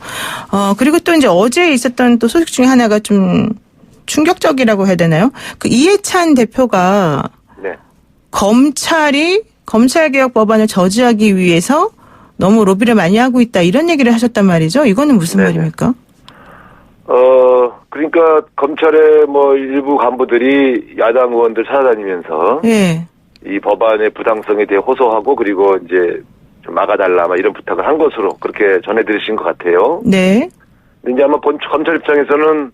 그리고 또 이제 어제 있었던 또 소식 중에 하나가 좀 충격적이라고 해야 되나요? 이해찬 대표가
네.
검찰개혁 법안을 저지하기 위해서 너무 로비를 많이 하고 있다 이런 얘기를 하셨단 말이죠. 이거는 무슨
네네.
말입니까?
그러니까 검찰의 일부 간부들이 야당 의원들 찾아다니면서
네.
이 법안의 부당성에 대해 호소하고 그리고 이제 좀 막아달라 이런 부탁을 한 것으로 그렇게 전해 들으신 것 같아요.
네.
근데 이제 아마 검찰 입장에서는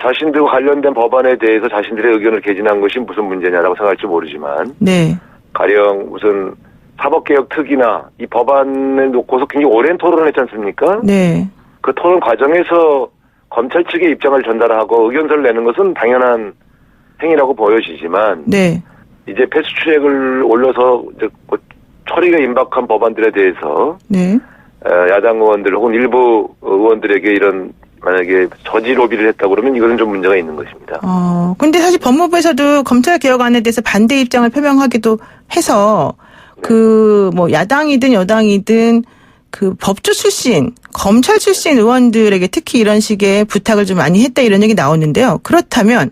자신들과 관련된 법안에 대해서 자신들의 의견을 개진한 것이 무슨 문제냐라고 생각할지 모르지만
네.
가령 무슨 사법개혁 특위나 이 법안을 놓고서 굉장히 오랜 토론을 했지 않습니까?
네.
그 토론 과정에서 검찰 측의 입장을 전달하고 의견서를 내는 것은 당연한 행위라고 보여지지만
네.
이제 패스트트랙을 올려서 이제 처리가 임박한 법안들에 대해서
네.
야당 의원들 혹은 일부 의원들에게 이런 만약에 저지 로비를 했다고 그러면 이것은 좀 문제가 있는 것입니다.
근데 사실 법무부에서도 검찰 개혁안에 대해서 반대 입장을 표명하기도 해서 야당이든 여당이든 법조 출신, 검찰 출신 의원들에게 특히 이런 식의 부탁을 좀 많이 했다 이런 얘기 나오는데요. 그렇다면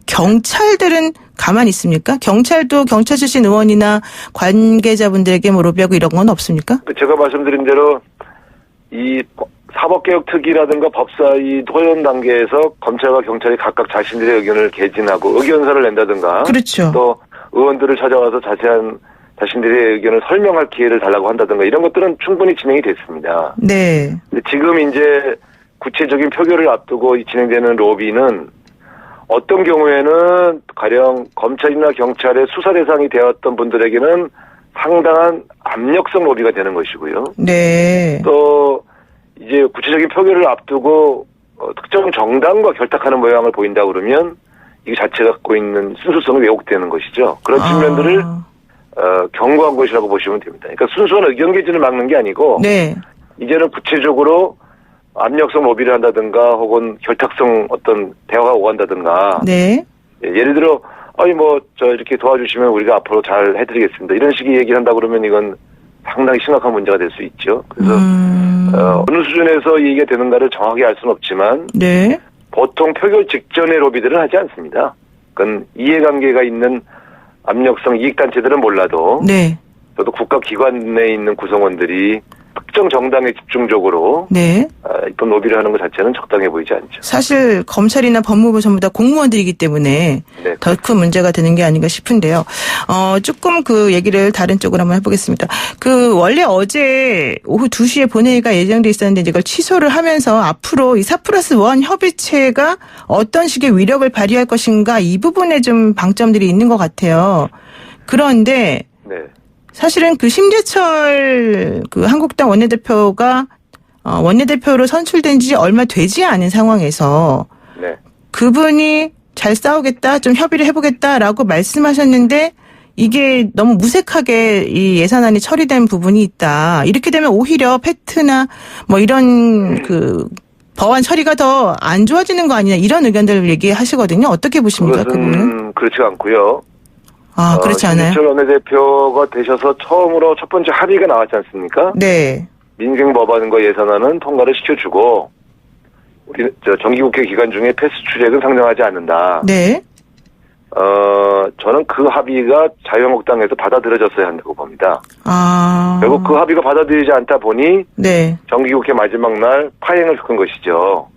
경찰들은 가만히 있습니까? 경찰도 경찰 출신 의원이나 관계자분들에게 로비하고 이런 건 없습니까?
제가 말씀드린 대로 이 사법개혁특위라든가 법사위 토론 단계에서 검찰과 경찰이 각각 자신들의 의견을 개진하고 의견서를 낸다든가
그렇죠.
또 의원들을 찾아와서 자세한 자신들의 의견을 설명할 기회를 달라고 한다든가 이런 것들은 충분히 진행이 됐습니다.
네.
근데 지금 이제 구체적인 표결을 앞두고 진행되는 로비는 어떤 경우에는 가령 검찰이나 경찰의 수사 대상이 되었던 분들에게는 상당한 압력성 로비가 되는 것이고요.
네.
또 이제 구체적인 표결을 앞두고 특정 정당과 결탁하는 모양을 보인다 그러면 이 자체가 갖고 있는 순수성이 왜곡되는 것이죠. 그런 측면들을 경고한 것이라고 보시면 됩니다. 그러니까 순수한 의견 개진을 막는 게 아니고 네. 이제는 구체적으로 압력성 로비를 한다든가 혹은 결탁성 어떤 대화가 오간다든가 네. 예를 들어 이렇게 도와주시면 우리가 앞으로 잘 해드리겠습니다. 이런 식의 얘기를 한다 그러면 이건 상당히 심각한 문제가 될 수 있죠. 그래서 어느 수준에서 이 얘기가 되는가를 정확히 알 수는 없지만 네. 보통 표결 직전의 로비들은 하지 않습니다. 그건 이해관계가 있는 압력성 이익단체들은 몰라도 네. 저도 국가기관 내에 있는 구성원들이 특정 정당에 집중적으로 네. 이런 로비를 하는 것 자체는 적당해 보이지 않죠.
사실 검찰이나 법무부 전부 다 공무원들이기 때문에 네. 더 큰 문제가 되는 게 아닌가 싶은데요. 조금 그 얘기를 다른 쪽으로 한번 해보겠습니다. 원래 어제 오후 2시에 본회의가 예정돼 있었는데 이걸 취소를 하면서 앞으로 이 4+1 협의체가 어떤 식의 위력을 발휘할 것인가 이 부분에 좀 방점들이 있는 것 같아요. 그런데 네. 사실은 심재철 한국당 원내대표가 원내대표로 선출된 지 얼마 되지 않은 상황에서 네. 그분이 잘 싸우겠다, 좀 협의를 해보겠다라고 말씀하셨는데 이게 너무 무색하게 이 예산안이 처리된 부분이 있다. 이렇게 되면 오히려 팩트나 이런 법안 처리가 더 안 좋아지는 거 아니냐 이런 의견들을 얘기하시거든요. 어떻게 보십니까, 그분은?
그렇지 않고요.
그렇지 않아요?
신재철 원내대표가 되셔서 처음으로 첫 번째 합의가 나왔지 않습니까? 네. 민생법안과 예산안은 통과를 시켜주고, 우리, 정기국회 기간 중에 패스트 트랙은 상정하지 않는다. 네. 저는 그 합의가 자유한국당에서 받아들여졌어야 한다고 봅니다. 결국 그 합의가 받아들이지 않다 보니, 네. 정기국회 마지막 날 파행을 겪은 것이죠.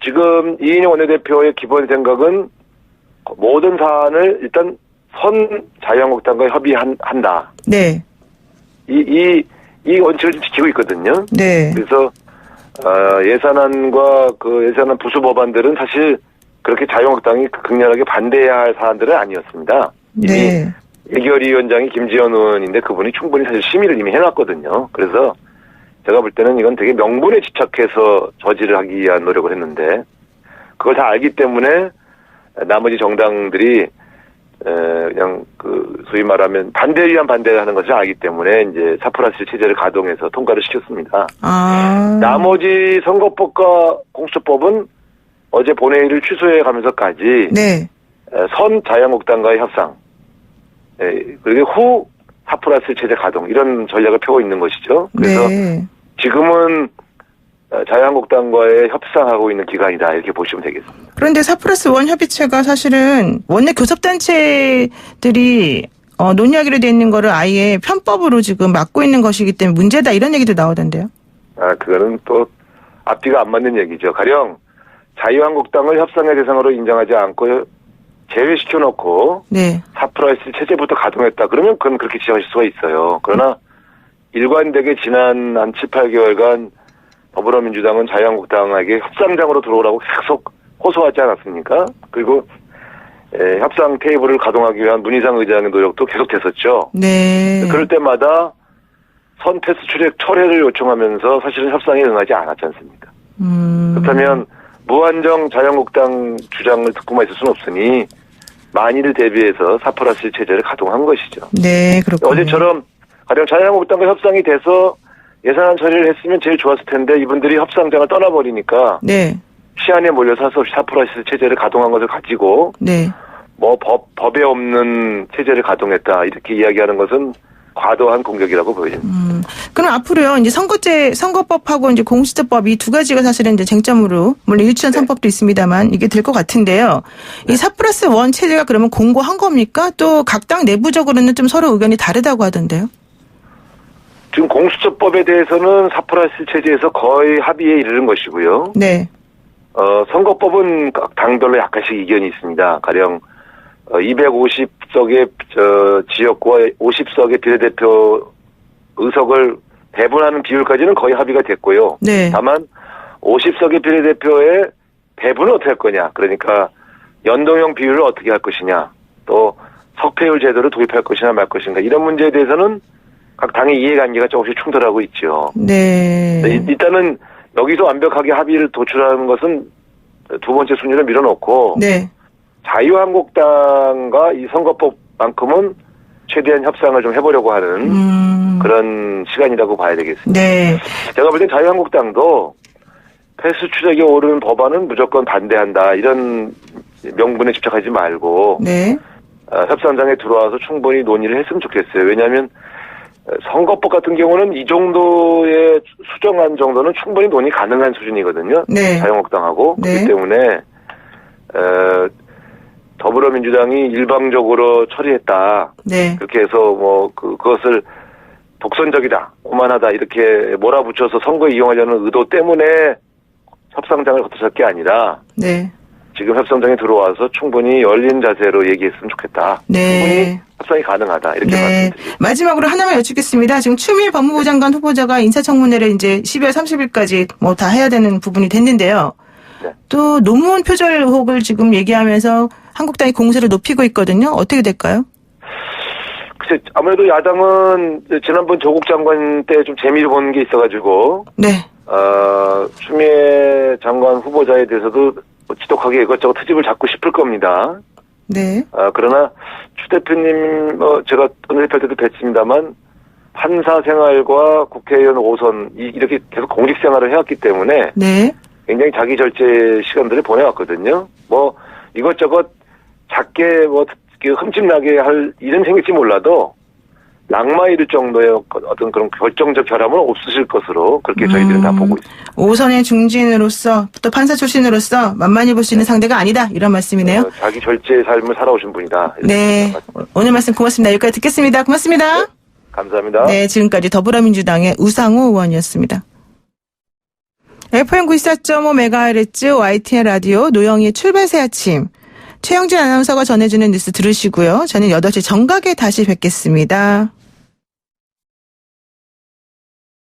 지금 이인영 원내대표의 기본 생각은 모든 사안을 일단 자유한국당과 협의한다. 네. 이 원칙을 지키고 있거든요. 네. 그래서, 예산안과 예산안 부수 법안들은 사실 그렇게 자유한국당이 극렬하게 반대해야 할 사안들은 아니었습니다. 네. 이미 예결위원장이 김지현 의원인데 그분이 충분히 사실 심의를 이미 해놨거든요. 그래서 제가 볼 때는 이건 되게 명분에 집착해서 저지를 하기 위한 노력을 했는데 그걸 다 알기 때문에 나머지 정당들이 그냥 소위 말하면 반대를 위한 반대를 하는 것을 알기 때문에 이제 4+1 체제를 가동해서 통과를 시켰습니다. 나머지 선거법과 공수처법은 어제 본회의를 취소해 가면서까지 네. 선 자유한국당과의 협상 그리고 후 4+1 체제 가동 이런 전략을 펴고 있는 것이죠. 그래서 네. 지금은 자유한국당과의 협상하고 있는 기간이다 이렇게 보시면 되겠습니다.
그런데 4+1 협의체가 사실은 원내 교섭단체들이 논의하기로 돼 있는 거를 아예 편법으로 지금 막고 있는 것이기 때문에 문제다 이런 얘기도 나오던데요.
그거는 또 앞뒤가 안 맞는 얘기죠. 가령 자유한국당을 협상의 대상으로 인정하지 않고 제외시켜놓고 네. 4+1 체제부터 가동했다. 그러면 그건 그렇게 지적하실 수가 있어요. 그러나 일관되게 지난 한 7, 8개월간 더불어민주당은 자유한국당에게 협상장으로 들어오라고 계속 호소하지 않았습니까? 그리고 협상 테이블을 가동하기 위한 문희상 의장의 노력도 계속됐었죠. 네. 그럴 때마다 선 패스트 트랙 철회를 요청하면서 사실은 협상에 응하지 않았지 않습니까? 그렇다면 무한정 자유한국당 주장을 듣고만 있을 수는 없으니 만일을 대비해서 4+1 체제를 가동한 것이죠.
네, 그렇군요.
어제처럼 가령 자유한국당과 협상이 돼서 예산안 처리를 했으면 제일 좋았을 텐데 이분들이 협상장을 떠나버리니까 네. 시안에 몰려서 할 수 없이 4+1 체제를 가동한 것을 가지고 네. 법에 없는 체제를 가동했다 이렇게 이야기하는 것은 과도한 공격이라고 보여집니다.
그럼 앞으로요 이제 선거법하고 이제 공수처법 이 두 가지가 사실은 이제 쟁점으로 물론 유치원 3법도 있습니다만 이게 될 것 같은데요. 이 4+1 체제가 그러면 공고한 겁니까? 또 각 당 내부적으로는 좀 서로 의견이 다르다고 하던데요.
지금 공수처법에 대해서는 4+1 체제에서 거의 합의에 이르는 것이고요.
네.
선거법은 각 당별로 약간씩 이견이 있습니다. 가령 250석의 지역구와 50석의 비례대표 의석을 배분하는 비율까지는 거의 합의가 됐고요.
네.
다만 50석의 비례대표의 배분은 어떻게 할 거냐. 그러니까 연동형 비율을 어떻게 할 것이냐. 또 석패율 제도를 도입할 것이냐 말 것인가. 이런 문제에 대해서는 각 당의 이해관계가 조금씩 충돌하고 있죠.
네.
일단은 여기서 완벽하게 합의를 도출하는 것은 두 번째 순위를 밀어놓고
네.
자유한국당과 이 선거법만큼은 최대한 협상을 좀 해보려고 하는 그런 시간이라고 봐야 되겠습니다.
네.
제가 볼 땐 자유한국당도 패스 추적에 오르는 법안은 무조건 반대한다. 이런 명분에 집착하지 말고
네.
협상장에 들어와서 충분히 논의를 했으면 좋겠어요. 왜냐하면 선거법 같은 경우는 이 정도의 수정안 정도는 충분히 논의 가능한 수준이거든요.
네.
자유한국당하고.
네.
그렇기 때문에 더불어민주당이 일방적으로 처리했다.
네.
그렇게 해서 뭐 그것을 독선적이다, 오만하다 이렇게 몰아붙여서 선거에 이용하려는 의도 때문에 협상장을 거쳤을 게 아니라
네.
지금 협상장에 들어와서 충분히 열린 자세로 얘기했으면 좋겠다.
네.
충분히 협상이 가능하다 이렇게
네.
말씀드립니다.
마지막으로 하나만 여쭙겠습니다. 지금 추미애 법무부 장관 후보자가 인사청문회를 이제 12월 30일까지 뭐 다 해야 되는 부분이 됐는데요.
네.
또 노무원 표절 의혹을 지금 얘기하면서 한국당이 공세를 높이고 있거든요. 어떻게 될까요?
글쎄, 아무래도 야당은 지난번 조국 장관 때 좀 재미를 보는 게 있어가지고,
네.
추미애 장관 후보자에 대해서도 지독하게 이것저것 트집을 잡고 싶을 겁니다.
네.
그러나 추 대표님, 제가 어느 대표 때도 뵀습니다만, 판사 생활과 국회의원 5선, 이렇게 계속 공직 생활을 해왔기 때문에,
네.
굉장히 자기 절제 시간들을 보내왔거든요. 뭐, 이것저것 작게 흠집나게 할 일은 생길지 몰라도, 낙마 이를 정도의 어떤 그런 결정적 결함은 없으실 것으로 그렇게 저희들은 다 보고 있습니다.
5선의 중진으로서 또 판사 출신으로서 만만히 볼 수 있는 상대가 아니다. 이런 말씀이네요.
자기 절제의 삶을 살아오신 분이다.
네. 오늘 말씀 고맙습니다. 여기까지 듣겠습니다. 고맙습니다.
네, 감사합니다.
네, 지금까지 더불어민주당의 우상호 의원이었습니다. FM 94.5MHz YTN 라디오 노영희의 출발새 아침. 최영진 아나운서가 전해주는 뉴스 들으시고요. 저는 8시 정각에 다시 뵙겠습니다.